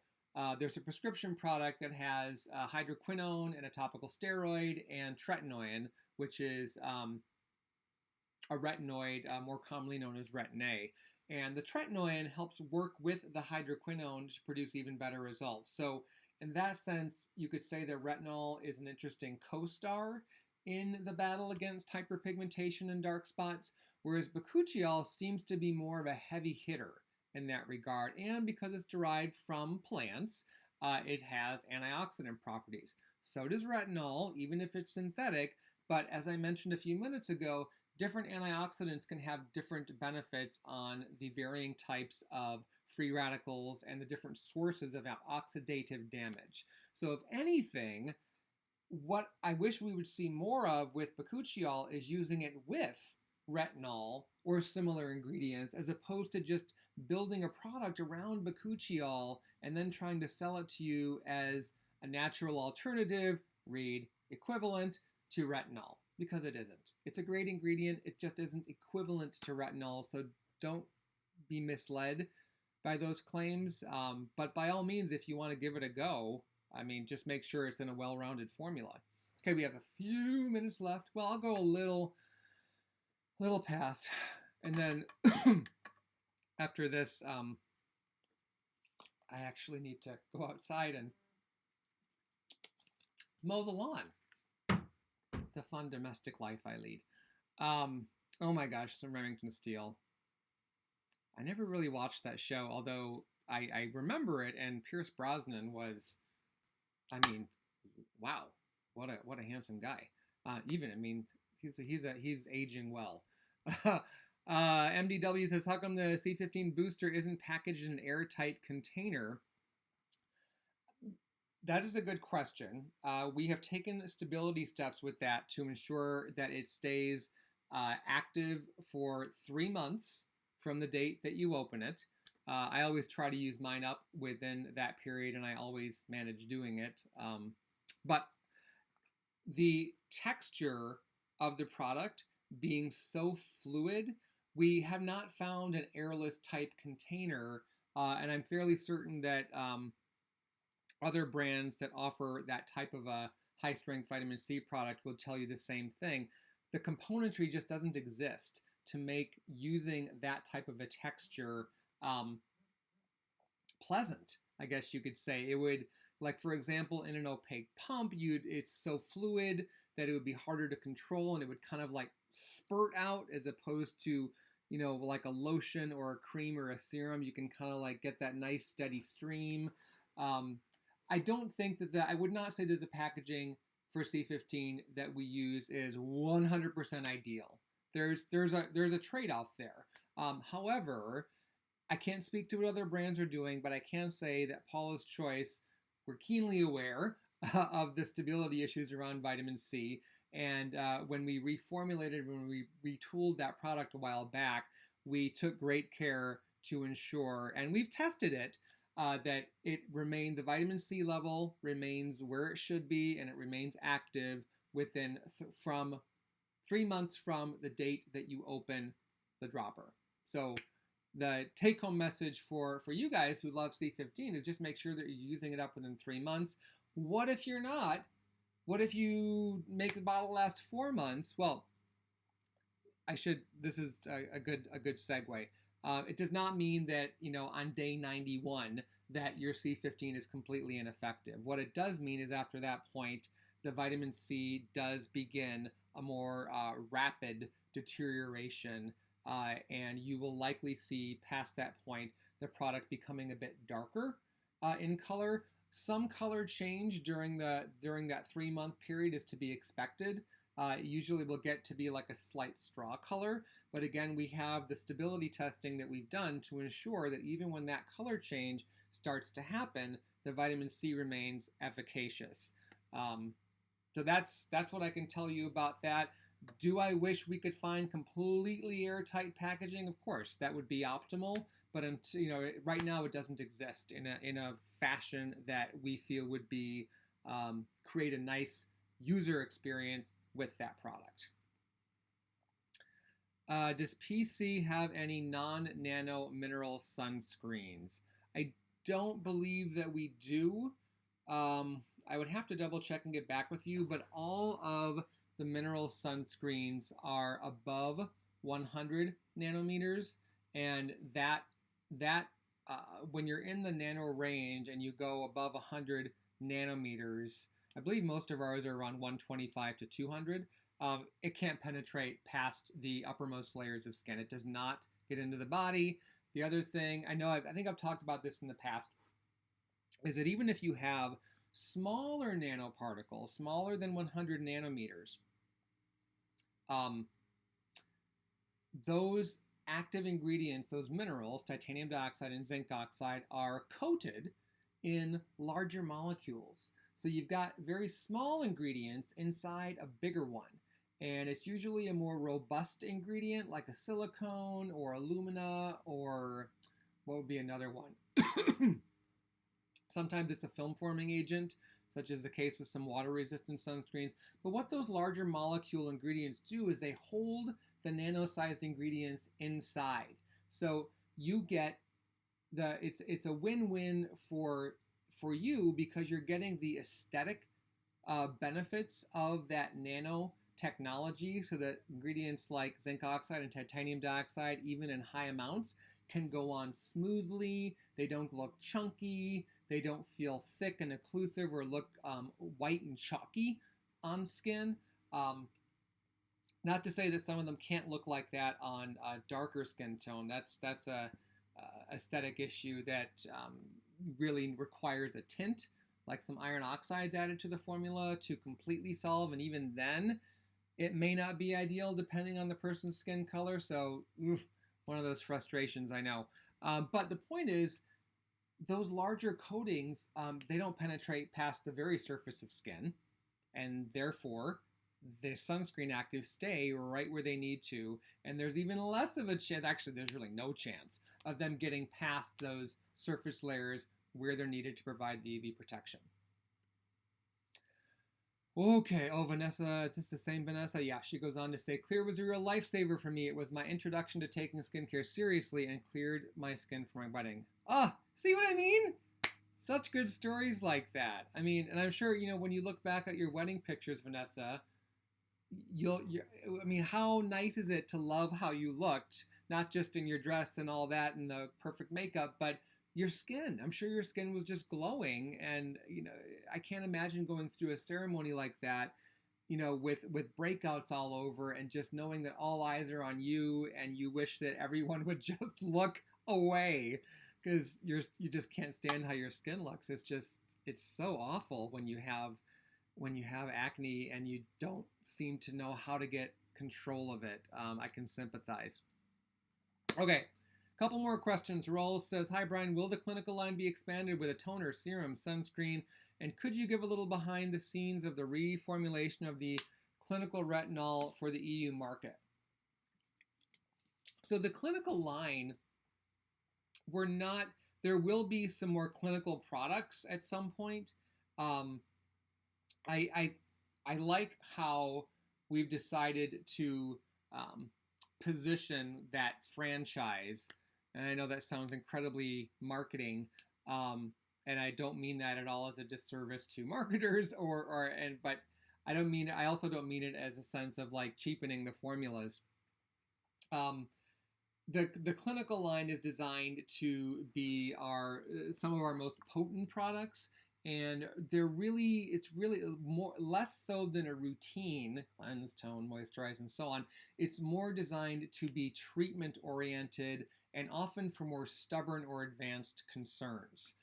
there's a prescription product that has hydroquinone and a topical steroid and tretinoin, which is a retinoid, more commonly known as retin A. And the tretinoin helps work with the hydroquinone to produce even better results. So in that sense, you could say that retinol is an interesting co-star in the battle against hyperpigmentation and dark spots, whereas Bakuchiol seems to be more of a heavy hitter in that regard. And because it's derived from plants, it has antioxidant properties. So does retinol, even if it's synthetic. But as I mentioned a few minutes ago, different antioxidants can have different benefits on the varying types of free radicals and the different sources of oxidative damage. So if anything, what I wish we would see more of with Bakuchiol is using it with retinol or similar ingredients, as opposed to just building a product around Bakuchiol and then trying to sell it to you as a natural alternative, read equivalent, to retinol, because it isn't. It's a great ingredient, it just isn't equivalent to retinol, so don't be misled by those claims. But by all means, if you want to give it a go, I mean, just make sure it's in a well-rounded formula. Okay, we have a few minutes left. Well, I'll go a little past, and then after this, I actually need to go outside and mow the lawn. The fun domestic life I lead. Oh my gosh, some Remington Steele. I never really watched that show, although I remember it, and Pierce Brosnan was, I mean, wow, what a handsome guy. Even, I mean, he's aging well. MDW says, how come the C15 booster isn't packaged in an airtight container? That is a good question. We have taken stability steps with that to ensure that it stays active for 3 months from the date that you open it. I always try to use mine up within that period, and I always manage doing it. But the texture of the product being so fluid, we have not found an airless type container, and I'm fairly certain that other brands that offer that type of a high-strength vitamin C product will tell you the same thing. The componentry just doesn't exist to make using that type of a texture pleasant, I guess you could say. It would, like for example, in an opaque pump, it's so fluid that it would be harder to control, and it would kind of like spurt out, as opposed to, you know, like a lotion or a cream or a serum. You can kind of like get that nice steady stream. I don't think that I would not say that the packaging for C15 that we use is 100% ideal. There's a trade-off there. However, I can't speak to what other brands are doing, but I can say that Paula's Choice, we're keenly aware of the stability issues around vitamin C. And when we reformulated, when we retooled that product a while back, we took great care to ensure, and we've tested it, that it remained, the vitamin C level remains where it should be, and it remains active within from 3 months from the date that you open the dropper. So the take-home message for you guys who love C15 is just make sure that you're using it up within 3 months. What if you're not? What if you make the bottle last 4 months? Well, this is a good segue. It does not mean that, on day 91 that your C15 is completely ineffective. What it does mean is after that point, the vitamin C does begin a more rapid deterioration, and you will likely see past that point the product becoming a bit darker in color. Some color change during that 3-month period is to be expected. Usually will get to be like a slight straw color, but again, we have the stability testing that we've done to ensure that even when that color change starts to happen, the vitamin C remains efficacious. So that's what I can tell you about that. Do I wish we could find completely airtight packaging? Of course, that would be optimal, but right now it doesn't exist in a fashion that we feel would be create a nice user experience with that product. Does PC have any non-nano mineral sunscreens? I don't believe that we do. I would have to double check and get back with you, but all of the mineral sunscreens are above 100 nanometers, and that when you're in the nano range and you go above 100 nanometers, I believe most of ours are around 125 to 200. It can't penetrate past the uppermost layers of skin. It does not get into the body. The other thing, I think I've talked about this in the past, is that even if you have smaller nanoparticles, smaller than 100 nanometers, those active ingredients, those minerals, titanium dioxide and zinc oxide, are coated in larger molecules. So you've got very small ingredients inside a bigger one. And it's usually a more robust ingredient like a silicone or alumina, or what would be another one? Sometimes it's a film forming agent, such as the case with some water resistant sunscreens. But what those larger molecule ingredients do is they hold the nano-sized ingredients inside. So you get it's a win-win for you, because you're getting the aesthetic benefits of that nano technology, so that ingredients like zinc oxide and titanium dioxide, even in high amounts, can go on smoothly. They don't look chunky. They don't feel thick and occlusive or look white and chalky on skin. Not to say that some of them can't look like that on a darker skin tone. That's a aesthetic issue that really requires a tint, like some iron oxides added to the formula, to completely solve. And even then, it may not be ideal depending on the person's skin color. So, one of those frustrations, I know. But the point is, those larger coatings, they don't penetrate past the very surface of skin, and therefore the sunscreen actives stay right where they need to, and there's even less of a chance, actually there's really no chance, of them getting past those surface layers where they're needed to provide the UV protection. Okay, Vanessa, is this the same Vanessa? Yeah, she goes on to say, clear was a real lifesaver for me. It was my introduction to taking skincare seriously and cleared my skin for my wedding. See what I mean? Such good stories like that. I mean, and I'm sure, when you look back at your wedding pictures, Vanessa, how nice is it to love how you looked, not just in your dress and all that and the perfect makeup, but your skin. I'm sure your skin was just glowing, and I can't imagine going through a ceremony like that, with breakouts all over, and just knowing that all eyes are on you, and you wish that everyone would just look away, because you just can't stand how your skin looks. It's so awful when you have acne and you don't seem to know how to get control of it. I can sympathize. Okay, Couple more questions. Rolls says, hi, Brian. Will the clinical line be expanded with a toner, serum, sunscreen? And could you give a little behind the scenes of the reformulation of the clinical retinol for the EU market? So the clinical line, there will be some more clinical products at some point. I like how we've decided to position that franchise, and I know that sounds incredibly marketing, and I don't mean that at all as a disservice to marketers, but I also don't mean it as a sense of like cheapening the formulas. The clinical line is designed to be some of our most potent products, and it's really less so than a routine cleanse, tone, moisturize, and so on. It's more designed to be treatment oriented and often for more stubborn or advanced concerns.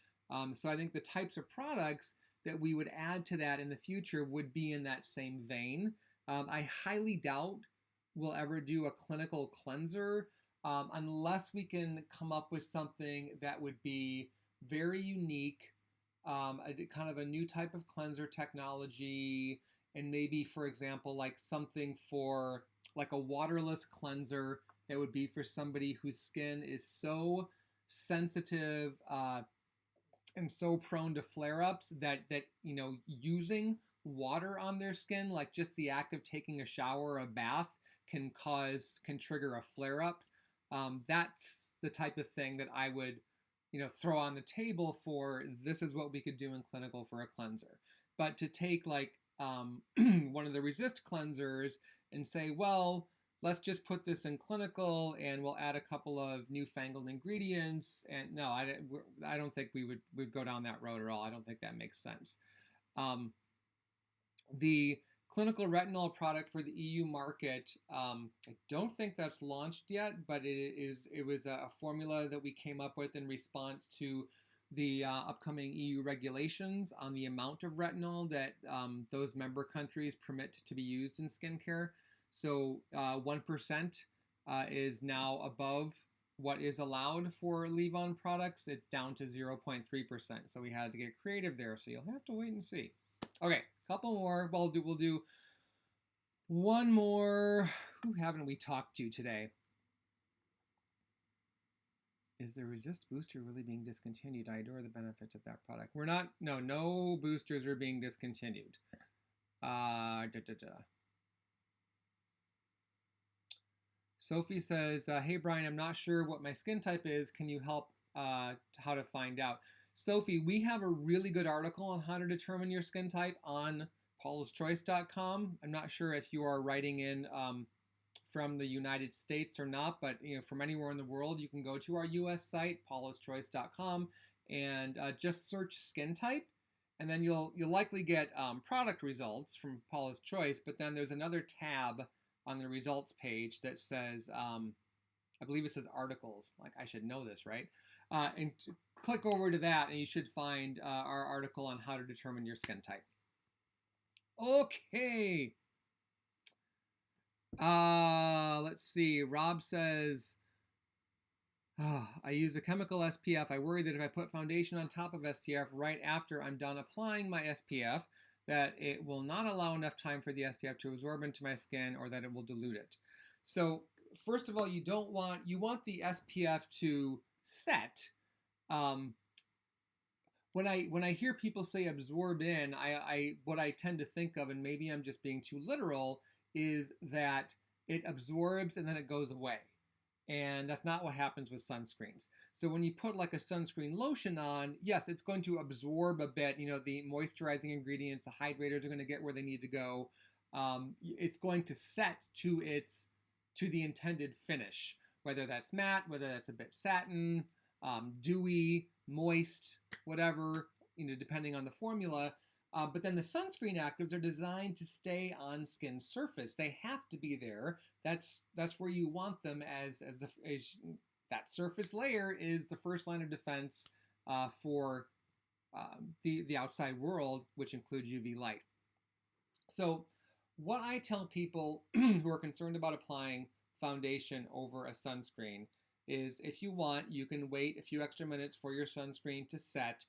So I think the types of products that we would add to that in the future would be in that same vein. I highly doubt we'll ever do a clinical cleanser unless we can come up with something that would be very unique, kind of a new type of cleanser technology, and maybe, for example, like something for like a waterless cleanser that would be for somebody whose skin is so sensitive and so prone to flare-ups that using water on their skin, like just the act of taking a shower or a bath, can trigger a flare-up. That's the type of thing that I would, throw on the table for. This is what we could do in clinical for a cleanser. But to take like one of the resist cleansers and say, well, let's just put this in clinical and we'll add a couple of newfangled ingredients. And no, I don't think we'd go down that road at all. I don't think that makes sense. The clinical retinol product for the EU market, I don't think that's launched yet, but it was a formula that we came up with in response to the upcoming EU regulations on the amount of retinol that those member countries permit to be used in skincare. So 1% is now above what is allowed for leave-on products. It's down to 0.3%. So we had to get creative there. So you'll have to wait and see. Okay, couple more. We'll do one more. Who haven't we talked to today? Is the Resist booster really being discontinued? I adore the benefits of that product. No boosters are being discontinued. Sophie says, hey, Brian, I'm not sure what my skin type is. Can you help how to find out? Sophie, we have a really good article on how to determine your skin type on pauluschoice.com. I'm not sure if you are writing in from the United States or not, but from anywhere in the world, you can go to our US site, pauluschoice.com, and just search skin type, and then you'll likely get product results from Paula's Choice. But then there's another tab on the results page that says, I believe it says articles. Like, I should know this, right? And click over to that, and you should find our article on how to determine your skin type. Okay. Let's see. Rob says, I use a chemical SPF. I worry that if I put foundation on top of SPF right after I'm done applying my SPF, that it will not allow enough time for the SPF to absorb into my skin, or that it will dilute it. So first of all, you want the SPF to set. When I hear people say absorb in, what I tend to think of, and maybe I'm just being too literal, is that it absorbs and then it goes away. And that's not what happens with sunscreens. So when you put like a sunscreen lotion on, yes, it's going to absorb a bit. The moisturizing ingredients, the hydrators are going to get where they need to go. It's going to set to the intended finish, whether that's matte, whether that's a bit satin, dewy, moist, whatever, depending on the formula. But then the sunscreen actives are designed to stay on skin surface. They have to be there. That's where you want them, as that surface layer is the first line of defense for the outside world, which includes UV light. So what I tell people who are concerned about applying foundation over a sunscreen is if you want, you can wait a few extra minutes for your sunscreen to set,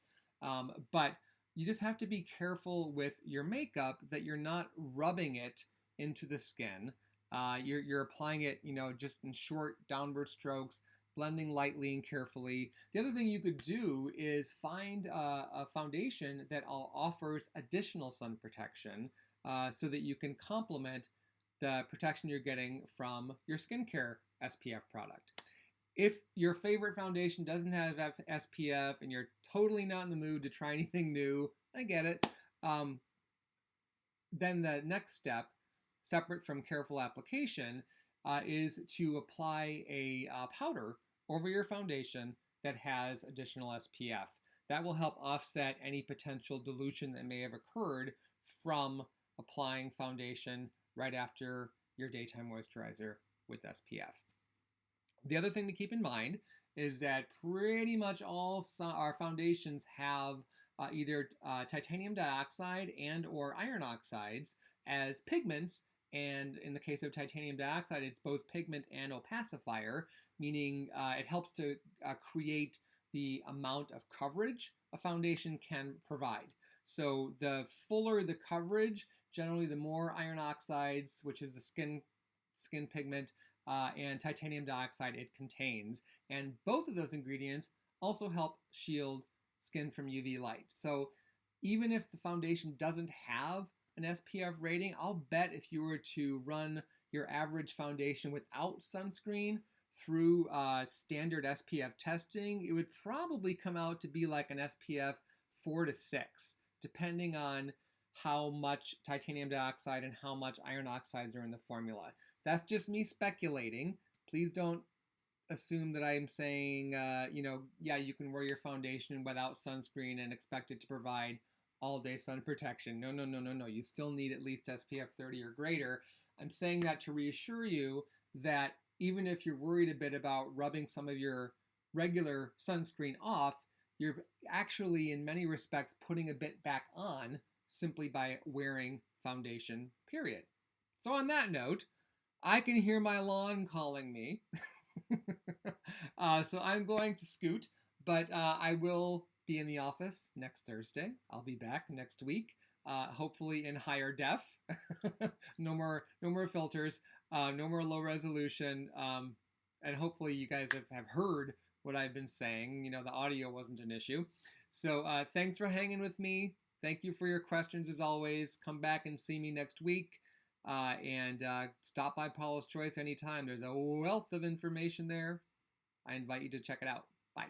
but you just have to be careful with your makeup that you're not rubbing it into the skin. You're applying it, just in short downward strokes, blending lightly and carefully. The other thing you could do is find a foundation that offers additional sun protection so that you can complement the protection you're getting from your skincare SPF product. If your favorite foundation doesn't have SPF and you're totally not in the mood to try anything new, I get it. Then the next step, separate from careful application, is to apply a powder over your foundation that has additional SPF. That will help offset any potential dilution that may have occurred from applying foundation right after your daytime moisturizer with SPF. The other thing to keep in mind is that pretty much all our foundations have either titanium dioxide and or iron oxides as pigments, and in the case of titanium dioxide, it's both pigment and opacifier, meaning it helps to create the amount of coverage a foundation can provide. So the fuller the coverage, generally the more iron oxides, which is the skin pigment, and titanium dioxide it contains. And both of those ingredients also help shield skin from UV light. So even if the foundation doesn't have an SPF rating, I'll bet if you were to run your average foundation without sunscreen through standard SPF testing, it would probably come out to be like an SPF 4 to 6, depending on how much titanium dioxide and how much iron oxides are in the formula. That's just me speculating. Please don't assume that I'm saying, yeah, you can wear your foundation without sunscreen and expect it to provide all-day sun protection. No, no, no, no, no. You still need at least SPF 30 or greater. I'm saying that to reassure you that even if you're worried a bit about rubbing some of your regular sunscreen off, you're actually, in many respects, putting a bit back on simply by wearing foundation, period. So on that note, I can hear my lawn calling me. So I'm going to scoot, but I will be in the office next Thursday. I'll be back next week, hopefully in higher def. No more filters, no more low resolution, and hopefully you guys have heard what I've been saying. The audio wasn't an issue. So thanks for hanging with me. Thank you for your questions as always. Come back and see me next week. And stop by Paula's Choice anytime. There's a wealth of information there. I invite you to check it out. Bye.